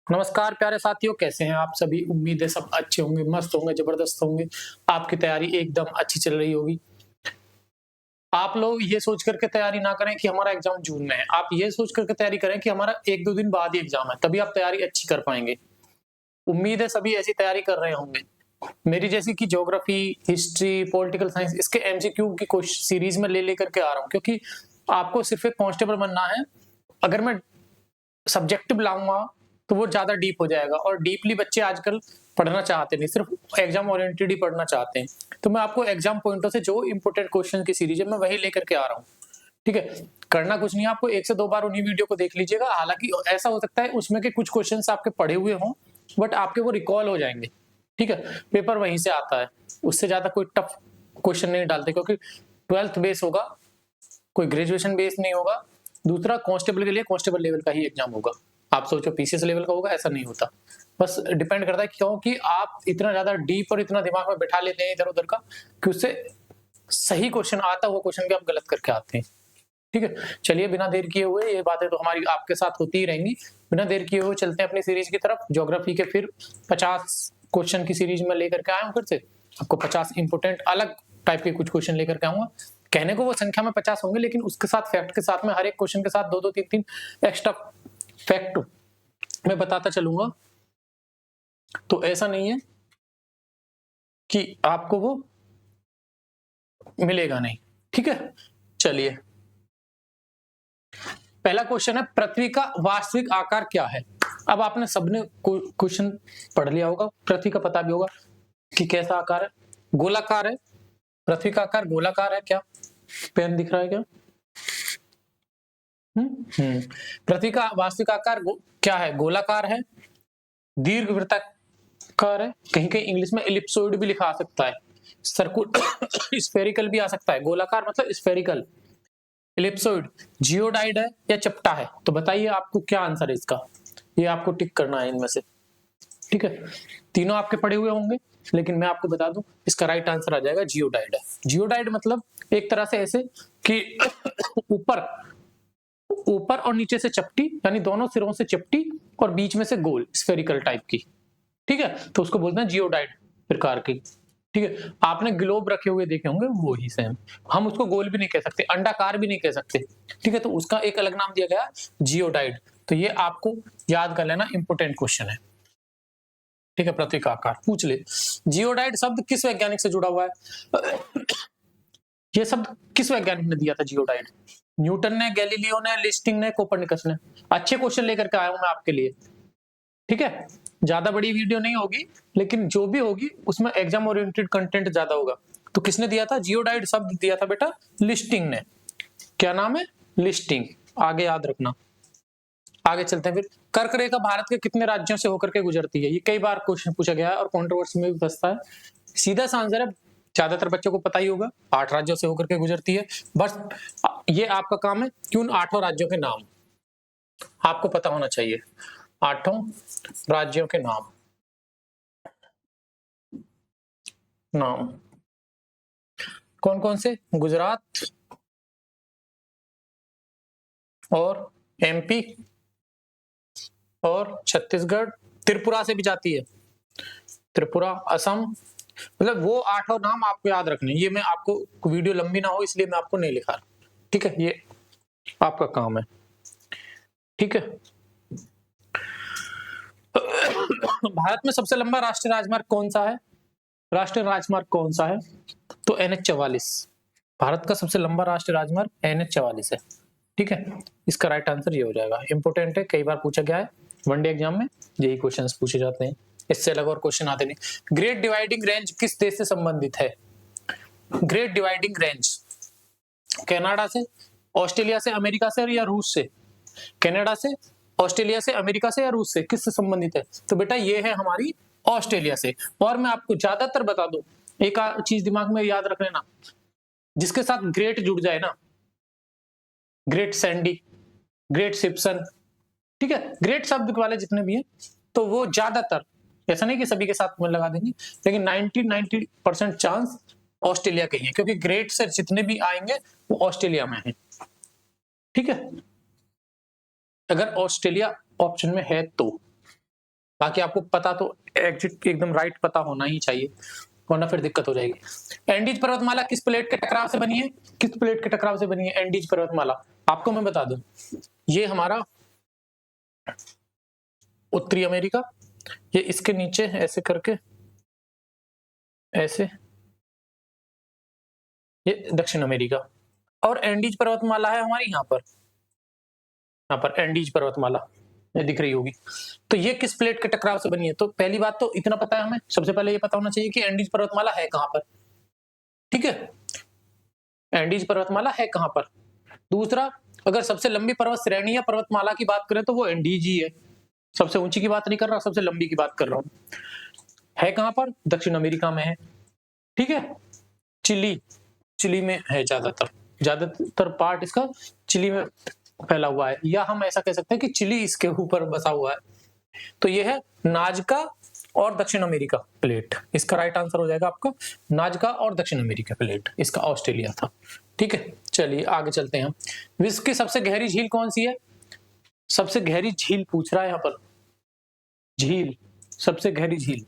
नमस्कार प्यारे साथियों, कैसे हैं आप सभी? उम्मीद है सब अच्छे होंगे, मस्त होंगे, ज़बरदस्त होंगे। आपकी तैयारी एकदम अच्छी चल रही होगी। आप लोग ये सोच कर के तैयारी ना करें कि हमारा एग्ज़ाम जून में है। आप ये सोच कर के तैयारी करें कि हमारा 1-2 दिन बाद ही एग्ज़ाम है, तभी आप तैयारी अच्छी कर पाएँगे। उम्मीद है सभी ऐसी तैयारी कर रहे होंगे। मेरी जैसी कि ज्योग्राफी, हिस्ट्री, पॉलिटिकल साइंस इसके एमसीक्यू की सीरीज़ में ले कर के आ रहा हूँ, क्योंकि आपको सिर्फ़ एक कांस्टेबल बनना है। अगर मैं सब्जेक्टिव लाऊँगा, तो वो ज़्यादा डीप हो जाएगा और डीपली बच्चे आजकल पढ़ना चाहते नहीं, सिर्फ़ एग्ज़ाम ओरिएंटेड ही पढ़ना चाहते हैं। तो मैं आपको एग्ज़ाम पॉइंटों से जो इम्पोर्टेंट क्वेश्चन की सीरीज़ है, मैं वही लेकर के आ रहा हूँ। ठीक है? करना कुछ नहीं है, आपको 1 से 2 बार उन्हीं वीडियो को देख लीजिएगा। हालाँकि ऐसा हो सकता है उसमें के कुछ क्वेश्चन्स आपके पढ़े हुए हों, बट आपके वो रिकॉल हो जाएँगे। ठीक है? पेपर वहीं से आता है। उससे ज़्यादा कोई टफ क्वेश्चन नहीं डालते, क्योंकि 12th बेस होगा, कोई ग्रेजुएशन बेस नहीं होगा। दूसरा, कांस्टेबल के लिए कांस्टेबल लेवल का ही एग्ज़ाम होगा। आप सोचो पीसीएस लेवल का होगा, ऐसा नहीं होता। बस डिपेंड करता है, क्योंकि आप इतना ज़्यादा डीप और इतना दिमाग में बैठा लेते हैं इधर-उधर का, कि उससे सही क्वेश्चन आता है, वो क्वेश्चन भी आप गलत करके आते हैं। ठीक है? चलिए बिना देर किए हुए, ये बातें तो हमारी आपके साथ होती ही रहेंगी। बिना देर किए हुए चलते हैं अपनी सीरीज़ की तरफ। ज्योग्राफी के फिर 50 क्वेश्चन की सीरीज़ में लेकर के आया हूँ फिर से। आपको 50 इम्पोर्टेंट अलग टाइप के कुछ क्वेश्चन लेकर के आऊँगा। कहने को वो संख्या में 50 होंगे, लेकिन उसके साथ फैक्ट के साथ में हर एक क्वेश्चन के साथ 2-2 3-3 एक्स्ट्रा फैक्ट मैं बताता चलूँगा। तो ऐसा नहीं है कि आपको वो मिलेगा नहीं। ठीक है? चलिए। पहला क्वेश्चन है, पृथ्वी का वास्तविक आकार क्या है? अब आपने सबने क्वेश्चन पढ़ लिया होगा, पृथ्वी का पता भी होगा कि कैसा आकार है। गोलाकार है। पृथ्वी का आकार गोलाकार है क्या? पेन दिख रहा है क्या? हम्म। पृथ्वी का वास्तविक आकार क्या है? गोलाकार है, दीर्घवृत्ताकार है, कहीं-कहीं इंग्लिश में एलिप्सोइड भी लिखा आ सकता है। सर्कुल स्फेरिकल भी आ सकता है। गोलाकार मतलब स्फेरिकल। एलिप्सोइड, जियोडाइड है या चपटा है? तो बताइए आपको क्या आंसर है इसका? ये आपको टिक करना है इनमें से। ठीक है? तीनों आपके पढ़े हुए होंगे, लेकिन मैं आपको बता दूं, इसका राइट आंसर आ जाएगा जियोडाइड है। जियोडाइड मतलब एक तरह से ऐसे कि ऊपर ऊपर और नीचे से चपटी, यानी दोनों सिरों से चपटी और बीच में से गोल, स्फेरिकल टाइप की। ठीक है? तो उसको बोलते हैं जियोडाइड प्रकार की। ठीक है? आपने ग्लोब रखे हुए देखे होंगे, वो ही सेम। हम उसको गोल भी नहीं कह सकते, अंडाकार भी नहीं कह सकते। ठीक है? तो उसका एक अलग नाम दिया गया, जियोडाइड। तो ये आपको याद कर लेना, इंपॉर्टेंट क्वेश्चन है। ठीक है? पृथ्वी का आकार पूछ ले। जियोडाइड शब्द किस वैज्ञानिक से जुड़ा हुआ है? ये शब्द किस वैज्ञानिक ने दिया था जियोडाइड? न्यूटन ने, गैलीलियो ने, लिस्टिंग ने, कोपरनिकस ने? अच्छे क्वेश्चन लेकर के आया हूं मैं आपके लिए। ठीक है? ज्यादा बड़ी वीडियो नहीं होगी, लेकिन जो भी होगी उसमें एग्जाम ओरिएंटेड कंटेंट ज्यादा होगा। तो किसने दिया था जियोडाइड? शब्द दिया था बेटा लिस्टिंग ने। क्या नाम है? लिस्टिंग। आगे याद रखना। आगे चलते हैं फिर। कर्क रेखा भारत के कितने राज्यों से होकर के गुजरती है? ये कई बार क्वेश्चन पूछा गया है और कंट्रोवर्सी में भी फंसता है। सीधा सा आंसर है, ज्यादातर बच्चों को पता ही होगा, 8 राज्यों से होकर के गुजरती है। बस ये आपका काम है कि उन 8 राज्यों के नाम आपको पता होना चाहिए। 8 राज्यों के नाम नाम कौन कौन से? गुजरात और एमपी और छत्तीसगढ़। त्रिपुरा से भी जाती है, त्रिपुरा, असम। मतलब वो 8 नाम आपको याद रखने। ये मैं आपको, वीडियो लंबी ना हो इसलिए मैं आपको नहीं लिखा। ठीक है? ये आपका काम है। ठीक है? भारत में सबसे लंबा राष्ट्रीय राजमार्ग कौन सा है? राष्ट्रीय राजमार्ग कौन सा है? तो NH-44। भारत का सबसे लंबा राष्ट्रीय राजमार्ग NH-44 है। ठीक है? इसका राइट आंसर ये हो जाएगा। इंपोर्टेंट है, कई बार पूछा गया है वनडे एग्जाम में, यही क्वेश्चंस पूछे जाते हैं। इससे अलग और क्वेश्चन आते नहीं। ग्रेट डिवाइडिंग रेंज किस देश से संबंधित है? ग्रेट डिवाइडिंग रेंज कनाडा से, ऑस्ट्रेलिया से, अमेरिका से या रूस से? कनाडा से, ऑस्ट्रेलिया से, अमेरिका से या रूस से? किससे संबंधित है? तो बेटा ये है हमारी ऑस्ट्रेलिया से। और मैं आपको ज्यादातर बता दूं, एक चीज दिमाग में याद रख लेना, जिसके साथ ग्रेट जुड़ जाए ना, ग्रेट सैंडी, ग्रेट सिप्सन, ठीक है, ग्रेट शब्द वाले जितने भी हैं, तो वो ज्यादातर, ऐसा नहीं कि सभी के साथ में लगा देंगे, लेकिन 90% चांस ऑस्ट्रेलिया के ही है, क्योंकि ग्रेट से जितने भी आएंगे वो ऑस्ट्रेलिया में है। ठीक है? अगर ऑस्ट्रेलिया ऑप्शन में है तो बाकी आपको पता तो एग्जिट एकदम राइट पता होना ही चाहिए, वरना फिर दिक्कत हो जाएगी। एंडीज पर्वतमाला किस प्लेट के टकराव से बनी है? किस प्लेट के टकराव से बनी है एंडीज पर्वतमाला? आपको मैं बता दूं, ये हमारा उत्तरी अमेरिका, ये इसके नीचे ऐसे करके ऐसे ये दक्षिण अमेरिका, और एंडीज पर्वतमाला है हमारी यहाँ पर एंडीज पर्वतमाला ये दिख रही होगी। तो ये किस प्लेट के टकराव से बनी है? तो पहली बात तो इतना पता है हमें, सबसे पहले ये पता होना चाहिए कि एंडीज पर्वतमाला है कहां पर, ठीक है, एंडीज पर्वतमाला है कहां पर। दूसरा, अगर सबसे लंबी पर्वत श्रेणी या पर्वतमाला की बात करें तो वो एंडीज ही है, सबसे ऊंची की बात नहीं कर रहा, सबसे लंबी की बात कर रहा हूं। है कहां पर? दक्षिण अमेरिका में है, ठीक है। चिली में है, ज्यादातर पार्ट इसका चिली में फैला हुआ है, या हम ऐसा कह सकते हैं कि चिली इसके ऊपर बसा हुआ है। तो ये है नाजका और दक्षिण अमेरिका प्लेट, इसका राइट आंसर हो जाएगा आपका नाजका और दक्षिण अमेरिका प्लेट, इसका ऑस्ट्रेलिया था, ठीक है। चलिए आगे चलते हैं। विश्व की सबसे गहरी झील कौन सी है? सबसे गहरी झील पूछ रहा है यहाँ पर, झील, सबसे गहरी झील,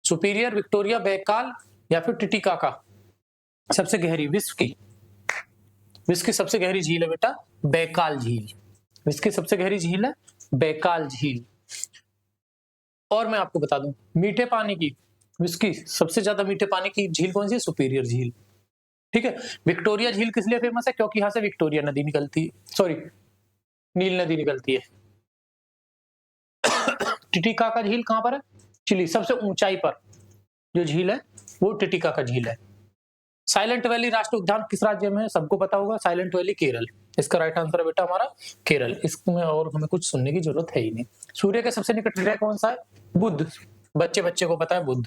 सुपीरियर, विक्टोरिया, बैकाल या फिर टिटिकाका? सबसे गहरी विश्व की सबसे गहरी झील है बेटा बैकाल झील, विश्व की सबसे गहरी झील है बैकाल झील। और मैं आपको बता दूं, मीठे पानी की विश्व की सबसे ज्यादा मीठे पानी की झील कौन सी है? सुपीरियर झील, ठीक है। विक्टोरिया झील किस लिए फेमस है? क्योंकि यहां से विक्टोरिया नदी निकलती है, सॉरी नील नदी निकलती है। टिटिकाका झील कहां पर है? चिली, सबसे ऊंचाई पर जो झील है वो टिटिकाका झील है। साइलेंट वैली राष्ट्रीय उद्यान किस राज्य में है? सबको पता होगा, साइलेंट वैली केरल, इसका राइट आंसर है बेटा हमारा केरल, इसमें और हमें कुछ सुनने की जरूरत है ही नहीं। सूर्य के सबसे निकट ग्रह कौन सा है? बुध, बच्चे को पता है बुध।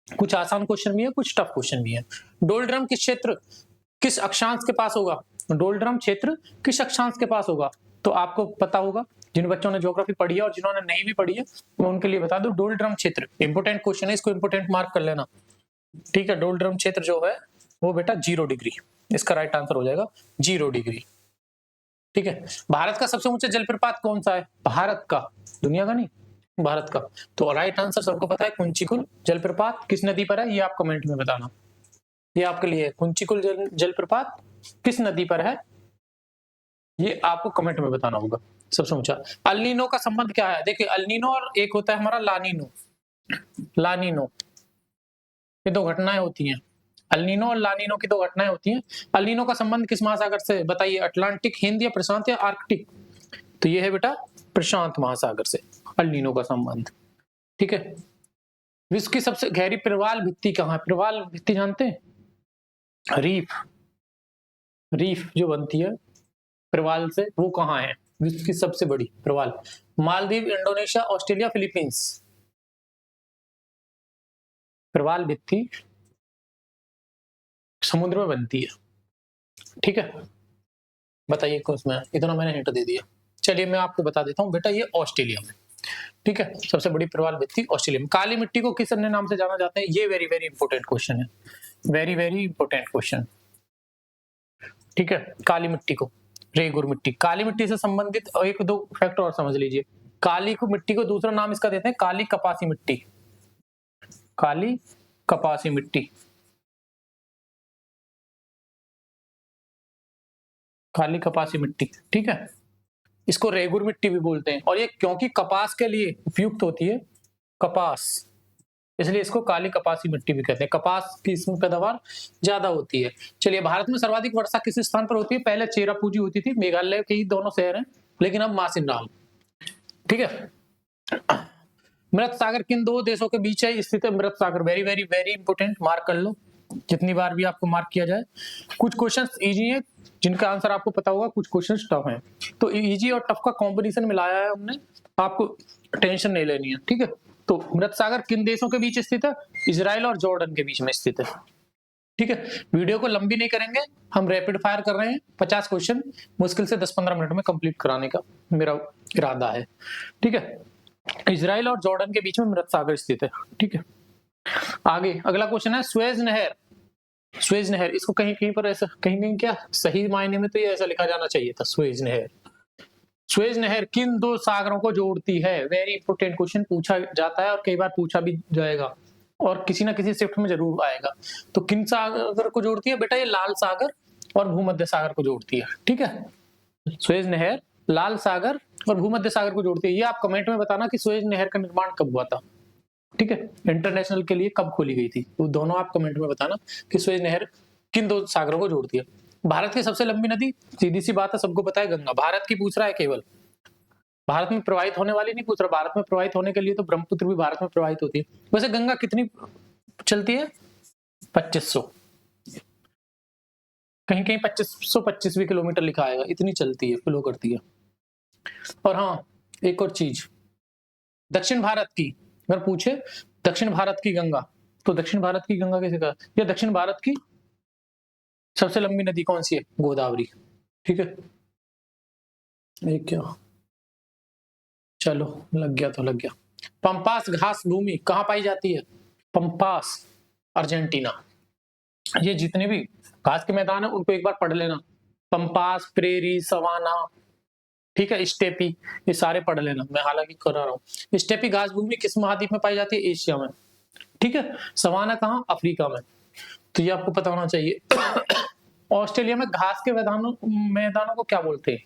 कुछ आसान क्वेश्चन भी है, कुछ टफ क्वेश्चन भी है। डोलड्रम किस अक्षांश के पास होगा? डोलड्रम क्षेत्र किस अक्षांश के पास होगा? तो आपको पता होगा, जिन बच्चों ने ज्योग्राफी पढ़ी है और जिन्होंने नहीं भी पढ़ी है मैं उनके लिए बता दूं, डोलड्रम क्षेत्र इंपोर्टेंट क्वेश्चन है, इसको इंपोर्टेंट मार्क कर लेना, ठीक है। डोलड्रम क्षेत्र जो है वो बेटा 0 डिग्री, इसका राइट आंसर हो जाएगा 0 डिग्री, ठीक है। भारत का सबसे ऊंचा जलप्रपात कौन सा है? भारत का, दुनिया का नहीं, भारत का। तो राइट आंसर सबको पता है कुंचिकुल जलप्रपात, किस नदी पर है ये आप कमेंट में बताना, ये आपके लिए कुंचिकुल जलप्रपात किस नदी पर है ये आपको कमेंट में बताना होगा सबसे ऊंचा। अल नीनो का संबंध क्या है? देखिए अल नीनो और एक होता है हमारा लानीनो, ये दो घटनाएं होती हैं, अल नीनो और लानीनो की दो घटनाएं होती हैं। अल नीनो का संबंध किस महासागर से? बताइए, अटलांटिक, हिंद या प्रशांत या आर्कटिक? तो ये है बेटा प्रशांत महासागर से अल नीनो का संबंध, ठीक है। विश्व की सबसे गहरी प्रवाल भित्ति कहाँ है? प्रवाल भित्ति जानते हैं? रीफ जो बनती है प्रवाल से, वो कहाँ है? विश्व की सबसे बड़ी प्रवाल, मालदीव, इंडोनेशिया, ऑस्ट्रेलिया, फिलीपींस। प्रवाल भित्ति समुद्र में बनती है, ठीक है। बताइए कौन में, इतना मैंने हिंट दे दिया। चलिए मैं आपको बता देता हूँ बेटा, ये ऑस्ट्रेलिया में, ठीक है, सबसे बड़ी प्रवाल भित्ति ऑस्ट्रेलिया में। काली मिट्टी को किस अन्य नाम से जाना जाता है? ये वेरी वेरी इंपॉर्टेंट क्वेश्चन है, वेरी इंपॉर्टेंट क्वेश्चन, ठीक है। काली मिट्टी को रेगुर मिट्टी, काली मिट्टी से संबंधित एक दो फैक्ट और समझ लीजिए। काली को मिट्टी को दूसरा नाम इसका देते हैं काली कपासी मिट्टी, काली कपासी मिट्टी, काली कपासी मिट्टी, ठीक है। इसको रेगुर मिट्टी भी बोलते हैं, और ये क्योंकि कपास के लिए उपयुक्त होती है, कपास, इसलिए इसको काली कपासी मिट्टी भी कहते हैं। कपास की इसमें पैदावार ज्यादा होती है। चलिए, भारत में सर्वाधिक वर्षा किस स्थान पर होती है? पहले चेरापूंजी होती थी, मेघालय के ही दोनों शहर हैं, लेकिन अब मासिनराम, ठीक है। मृत सागर किन दो देशों के बीच है स्थित है? मृत सागर very very very important, mark कर लो, जितनी बार भी आपको मार्क किया जाए। कुछ क्वेश्चंस इजी हैं जिनका आंसर आपको पता होगा, कुछ क्वेश्चंस टफ हैं, तो इजी और टफ का कॉम्बिनेशन मिलाया है हमने, आपको टेंशन नहीं लेनी है, ठीक है। तो मृत सागर किन देशों के बीच स्थित है? इजराइल और जॉर्डन के बीच में स्थित है, ठीक है। वीडियो को लंबी नहीं करेंगे, हम रैपिड फायर कर रहे हैं, 50 क्वेश्चन मुश्किल से 10-15 मिनट में कंप्लीट कराने का मेरा इरादा है, ठीक है। इजराइल और जॉर्डन के बीच में मृत सागर स्थित है, ठीक है। आगे अगला क्वेश्चन है स्वेज नहर, इसको कहीं कहीं पर ऐसा, कहीं कहीं क्या सही मायने में तो ये ऐसा लिखा जाना चाहिए था, स्वेज नहर, सुएज नहर किन दो सागरों को जोड़ती है? वेरी इंपॉर्टेंट क्वेश्चन पूछा जाता है और कई बार पूछा भी जाएगा और किसी ना किसी शिफ्ट में जरूर आएगा। तो किन सागर को जोड़ती है बेटा? ये लाल सागर और भूमध्य सागर को जोड़ती है। ठीक है, सुएज नहर लाल सागर और भूमध्य सागर को जोड़ती है। ये आप कमेंट में बताना कि सुएज नहर का निर्माण कब हुआ था। ठीक है, इंटरनेशनल के लिए कब खोली गई थी, तो दोनों आप कमेंट में बताना कि सुएज नहर किन दो सागरों को जोड़ती है। भारत की सबसे लंबी नदी, सीधी सी बात है, सबको पता है, गंगा। भारत की पूछ रहा है केवल, भारत में प्रवाहित होने वाली नहीं पूछ रहा। भारत में प्रवाहित होने के लिए तो ब्रह्मपुत्र भी भारत में प्रवाहित होती है। वैसे गंगा कितनी चलती है? 2500, कहीं कहीं 2525 भी किलोमीटर लिखा आएगा, इतनी चलती है, फ्लो करती है। और हाँ, एक और चीज, दक्षिण भारत की अगर पूछे, दक्षिण भारत की गंगा, तो दक्षिण भारत की गंगा कैसे कहा? या दक्षिण भारत की सबसे लंबी नदी कौन सी है? गोदावरी। ठीक है, एक क्या, चलो लग गया तो लग गया। पंपास घास भूमि कहाँ पाई जाती है? Pampas, Argentina. ये जितने भी घास के मैदान है उनको एक बार पढ़ लेना, पंपास, प्रेरी, सवाना, ठीक है, स्टेपी, ये सारे पढ़ लेना, मैं हालांकि करा रहा हूँ। स्टेपी घास भूमि किस महाद्वीप में पाई जाती है? एशिया में। ठीक है, सवाना कहाँ? अफ्रीका में। तो ये आपको पता होना चाहिए। ऑस्ट्रेलिया में घास के मैदानों को क्या बोलते हैं?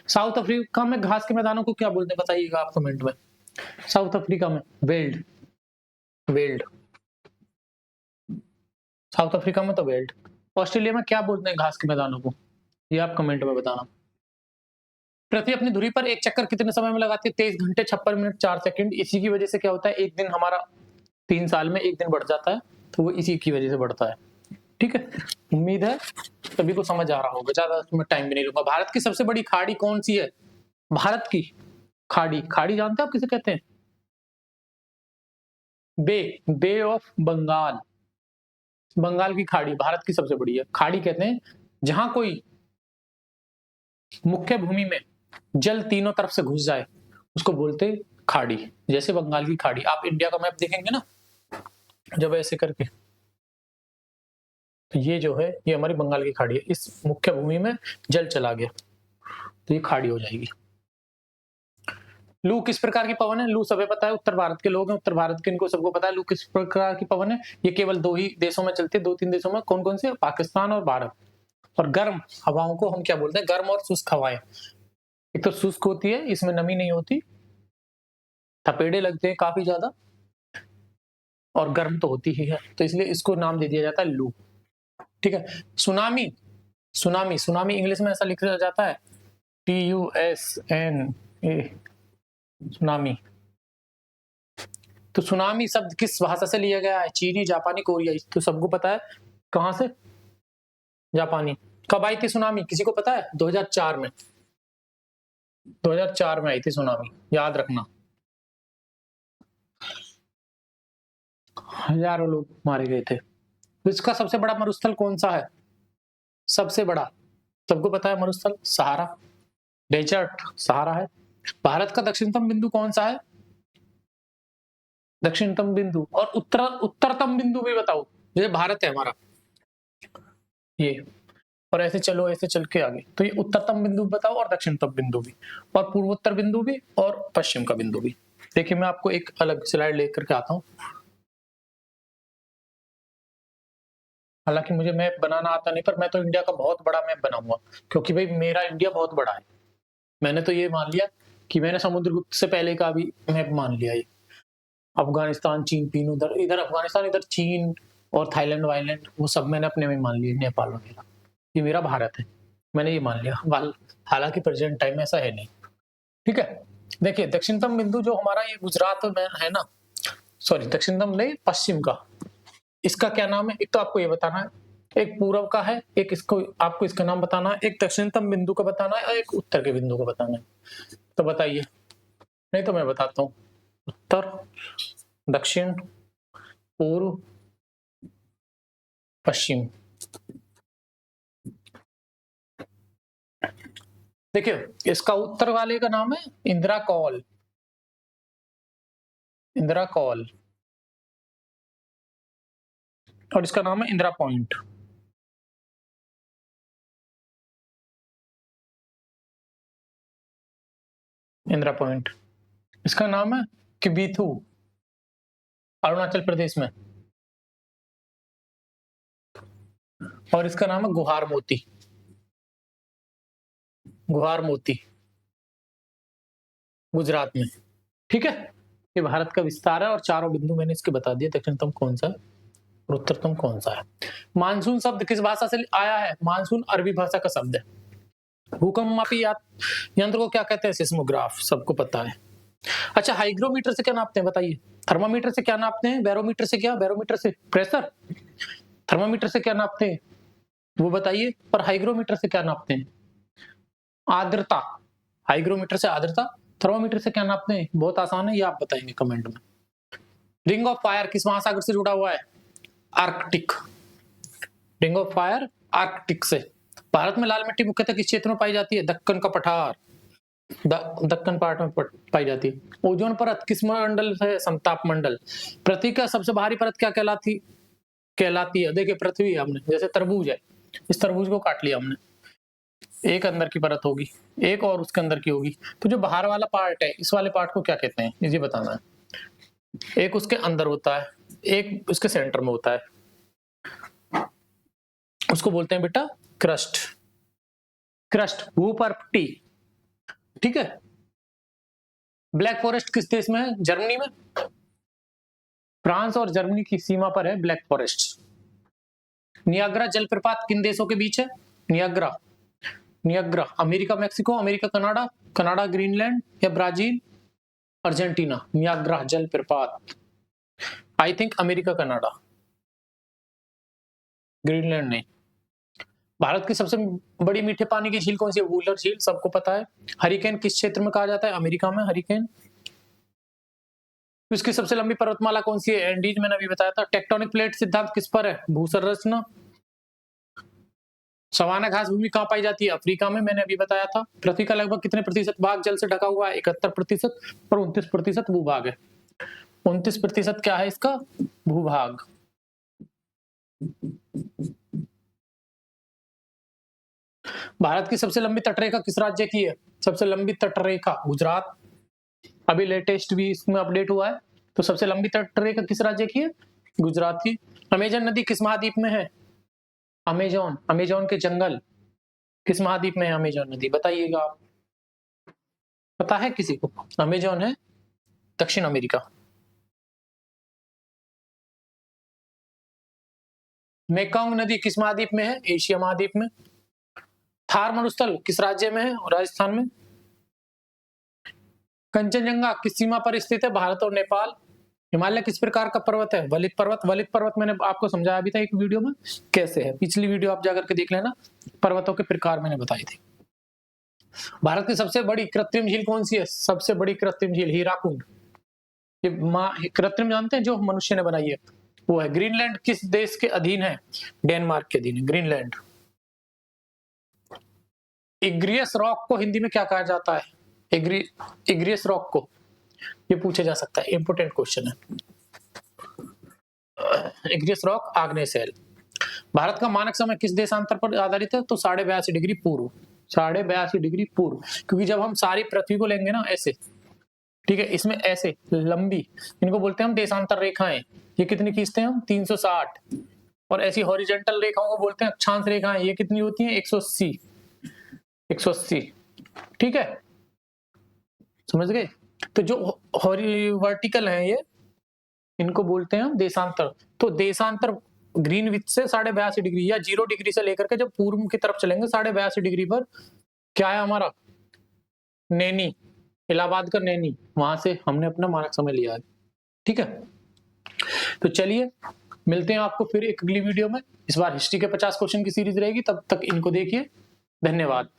साउथ अफ्रीका में घास के मैदानों को क्या बोलते हैं बताइएगा आप कमेंट में। साउथ अफ्रीका में वेल्ड, वेल्ड, साउथ अफ्रीका में तो वेल्ड। ऑस्ट्रेलिया में क्या बोलते हैं घास के मैदानों को? ये आप कमेंट में बताना। पृथ्वी अपनी धुरी पर एक चक्कर कितने समय में लगाती है? 23 घंटे 56 मिनट 4 सेकंड। इसी की वजह से क्या होता है, एक दिन हमारा 3 साल में एक दिन बढ़ जाता है, तो वो इसी की वजह से बढ़ता है। ठीक है, उम्मीद है सभी को समझ आ रहा होगा, ज्यादा मैं टाइम भी नहीं लूंगा। भारत की सबसे बड़ी खाड़ी कौन सी है? भारत की खाड़ी, खाड़ी जानते हैं आप किसे कहते हैं? बे, बे ऑफ बंगाल, बंगाल की खाड़ी भारत की सबसे बड़ी है। खाड़ी कहते हैं जहां कोई मुख्य भूमि में जल तीनों तरफ से घुस जाए, उसको बोलते खाड़ी। जैसे बंगाल की खाड़ी, आप इंडिया का मैप देखेंगे ना जब ऐसे करके, तो ये जो है ये हमारी बंगाल की खाड़ी है। इस मुख्य भूमि में जल चला गया तो ये खाड़ी हो जाएगी। लू किस प्रकार की पवन है? लू सबे पता है, उत्तर भारत के लोग हैं, उत्तर भारत के, इनको सबको पता है लू किस प्रकार की पवन है। ये केवल दो ही देशों में चलती है, 2-3 देशों में। कौन कौन से? पाकिस्तान और भारत। और गर्म हवाओं को हम क्या बोलते हैं? गर्म और शुष्क हवाएं। एक तो शुष्क होती है, इसमें नमी नहीं होती, थपेड़े लगते हैं काफी ज्यादा, और गर्म तो होती ही है, तो इसलिए इसको नाम दे दिया जाता है लू। ठीक है, सुनामी, सुनामी, सुनामी इंग्लिश में ऐसा लिखा जाता है TUSNA, सुनामी। तो सुनामी शब्द किस भाषा से लिया गया है? चीनी, जापानी, कोरियाई। तो सबको पता है कहां से? जापानी। कब आई थी सुनामी, किसी को पता है? 2004 में, 2004 में आई थी सुनामी, याद रखना। हजारों लोग मारे गए थे। इसका सबसे बड़ा मरुस्थल कौन सा है? सबसे बड़ा, सबको पता है मरुस्थल? सहारा, डेजर्ट सहारा है। भारत का दक्षिणतम बिंदु कौन सा है? दक्षिणतम बिंदु और उत्तरतम बिंदु भी बताओ। जैसे भारत है हमारा ये, और ऐसे चलो, ऐसे चल के आगे, तो ये उत्तरतम बिंदु बताओ और दक्षिणतम बिंदु भी, और पूर्वोत्तर बिंदु भी, और पश्चिम का बिंदु भी। देखिए मैं आपको एक अलग स्लाइड लेकर के आता हूँ। हालांकि मुझे मैप बनाना आता नहीं, पर मैं तो इंडिया का बहुत बड़ा मैप बनाऊंगा, क्योंकि भाई मेरा इंडिया बहुत बड़ा है। मैंने तो ये मान लिया कि मैंने समुद्रगुप्त से पहले का भी मैप मान लिया। ये अफगानिस्तान, चीन, पीन, उधर इधर अफगानिस्तान, इधर चीन और थाईलैंड वाईलैंड, वो सब मैंने अपने में मान लिए, नेपाल वगैरह। ये मेरा भारत है, मैंने ये मान लिया। हालांकि प्रेजेंट टाइम में ऐसा है नहीं। ठीक है, देखिए दक्षिणतम बिंदु जो हमारा ये गुजरात में है ना, सॉरी दक्षिणतम नहीं, पश्चिम का, इसका क्या नाम है? एक तो आपको ये बताना है, एक पूर्व का है, एक इसको आपको इसका नाम बताना है, एक दक्षिणतम बिंदु का बताना है और एक उत्तर के बिंदु का बताना है। तो बताइए, नहीं तो मैं बताता हूँ। उत्तर, दक्षिण, पूर्व, पश्चिम। देखिए इसका उत्तर वाले का नाम है इंदिरा कॉल, इंदिरा कॉल, और इसका नाम है इंदिरा पॉइंट। इंदिरा पॉइंट। इसका नाम है किबीथू, अरुणाचल प्रदेश में। और इसका नाम है गुहार मोती, गुहार मोती, गुजरात में। ठीक है, ये भारत का विस्तार है और चारों बिंदु मैंने इसके बता दिए, दक्षिणतम कौन सा है और उत्तरतम कौन सा है। मानसून शब्द किस भाषा से आया है? मानसून अरबी भाषा का शब्द है। भूकंप मापी यंत्र को क्या कहते हैं? सिस्मोग्राफ, सबको पता है। अच्छा, हाइग्रोमीटर से क्या नापते हैं बताइए? थर्मामीटर से क्या नापते हैं? बैरोमीटर से क्या? बैरोमीटर से प्रेशर। थर्मामीटर से क्या नापते हैं वो बताइए, पर हाइग्रोमीटर से क्या नापते हैं? आर्द्रता। हाइग्रोमीटर से आर्द्रता, थर्मामीटर से क्या नापते हैं? बहुत आसान है, ये आप बताएंगे कमेंट में। रिंग ऑफ फायर किस महासागर से जुड़ा हुआ है? Arctic. Ring of fire Arctic से। भारत में लाल मिट्टी मुख्यतः किस क्षेत्र में पाई जाती है? दक्कन का पठार, दक्कन पार्ट में पाई जाती है। ओजोन परत किस मंडल है? समताप मंडल। पृथ्वी का सबसे बाहरी परत क्या कहलाती है? देखिए, पृथ्वी हमने जैसे तरबूज है, इस तरबूज को काट लिया हमने, एक अंदर की परत होगी, एक और उसके अंदर की होगी। तो जो बाहर वाला पार्ट है, इस वाले पार्ट को क्या कहते हैं, ये बताना है। एक उसके अंदर होता है, एक उसके सेंटर में होता है, उसको बोलते हैं बेटा क्रस्ट। क्रस्ट, भूपर्पटी। ठीक है। ब्लैक फॉरेस्ट किस देश में है? जर्मनी में। फ्रांस और जर्मनी की सीमा पर है ब्लैक फॉरेस्ट। नियाग्रा जलप्रपात किन देशों के बीच है? Niagara, Niagara America Mexico, America Canada, Canada Greenland या ब्राजील अर्जेंटीना। नियाग्रा जलप्रपात, I think America Canada, Greenland नहीं। भारत की सबसे बड़ी मीठे पानी की झील कौन सी है? वूलर झील, सबको पता है। हरिकेन किस क्षेत्र में कहा जाता है? अमेरिका में हरिकेन। इसकी सबसे लंबी पर्वतमाला कौन सी है? एंडीज, मैंने अभी बताया था। टेक्टोनिक प्लेट सिद्धांत किस पर है? भूसंरचना। सवाना घास भूमि कहाँ पाई जाती है? अफ्रीका में, मैंने अभी बताया था। पृथ्वी का लगभग कितने प्रतिशत भाग जल से ढका हुआ है? 71% और 29% भूभाग है। 29% क्या है इसका? भूभाग। भारत की सबसे लंबी तटरेखा किस राज्य की है? सबसे लंबी तटरेखा गुजरात। अभी लेटेस्ट भी इसमें अपडेट हुआ है। तो सबसे लंबी तटरेखा किस राज्य की है? गुजरात की। अमेजन नदी किस महाद्वीप में है? अमेजोन, अमेजोन के जंगल किस महाद्वीप में है? अमेजोन नदी, बताइएगा आप, पता है किसी को? अमेजोन है दक्षिण अमेरिका। मेकंग नदी किस महाद्वीप में है? एशिया महाद्वीप में। थार मरुस्थल किस राज्य में है? राजस्थान में। कंचनजंगा किस सीमा पर स्थित है? भारत और नेपाल। हिमालय किस प्रकार का पर्वत है? वलित पर्वत। वलित पर्वत मैंने आपको समझाया भी था एक वीडियो में कैसे है, पिछली वीडियो आप जाकर के देख लेना, पर्वतों के प्रकार मैंने बताई थी। भारत की सबसे बड़ी कृत्रिम झील कौन सी है? सबसे बड़ी कृत्रिम झील हीराकुंड। ये कृत्रिम जानते हैं जो मनुष्य ने बनाई है, वो है। ग्रीनलैंड किस देश के अधीन है? डेनमार्क के अधीन है ग्रीनलैंड। इग्रियस रॉक को हिंदी में क्या कहा जाता है? इग्रियस रॉक को, ये पूछा जा सकता है, इंपोर्टेंट क्वेश्चन है। इग्रियस रॉक आग्नेय शैल। भारत का मानक समय किस देशांतर पर आधारित है? तो 82.5 डिग्री पूर्व। 82.5 डिग्री पूर्व, क्योंकि जब हम सारी पृथ्वी को लेंगे ना ऐसे, ठीक है, इसमें ऐसे लंबी, इनको बोलते हैं हम देशांतर रेखाएं। ये कितनी खींचते हैं हम? 360। और ऐसी हॉरिजेंटल रेखाओं को बोलते हैं अक्षांश रेखाएं। ये कितनी होती हैं? 180। 180, ठीक है, समझ गए? तो जो वर्टिकल है ये, इनको बोलते हैं हम देशांतर। तो देशांतर ग्रीनविच से 82.5 डिग्री या 0 डिग्री से लेकर के जब पूर्व की तरफ चलेंगे 82.5 डिग्री पर, क्या है हमारा? नैनी, इलाहाबाद का नैनी, वहां से हमने अपना मानक समय लिया है। ठीक है, तो चलिए मिलते हैं आपको फिर एक अगली वीडियो में। इस बार हिस्ट्री के 50 क्वेश्चन की सीरीज रहेगी, तब तक इनको देखिए। धन्यवाद।